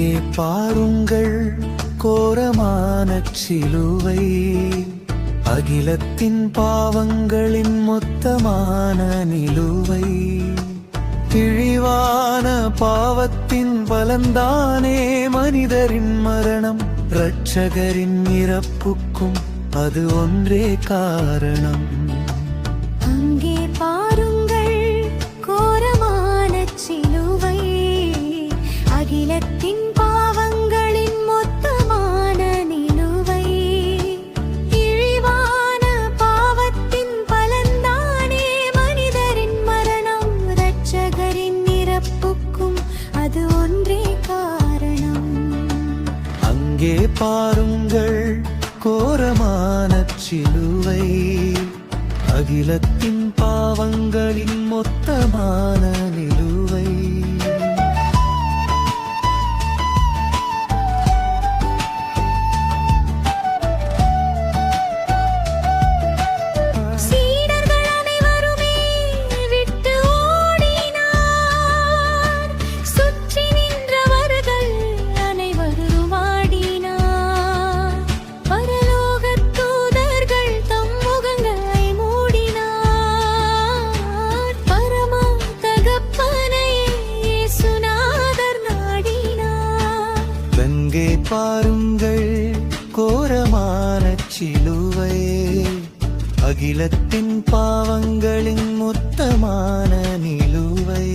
அங்கே பாருங்கள் கோரமான சிலுவை, அகிலத்தின் பாவங்களின் மொத்தமான நிலுவை. இழிவான பாவத்தின் பலன்தானே மனிதரின் மரணம், இரட்சகரின் இறப்புக்கும் அது ஒன்றே காரணம். அங்கே பாருங்கள் கோரமான சிலுவை, அகிலத்தின் பாவங்களின் மொத்தமான நிலுவை. இழிவான பாவத்தின் பலன்தானே மனிதரின் மரணம், இரட்சகரின் இறப்புக்கும் அது ஒன்றே காரணம். அங்கே பாருங்கள் கோரமான சிலுவை, அகிலத்தின் பாவங்களின் மொத்தமான நிலுவை. அங்கே பாருங்கள் கோரமான சிலுவை, அகிலத்தின் பாவங்களின் மொத்தமான நிலுவை.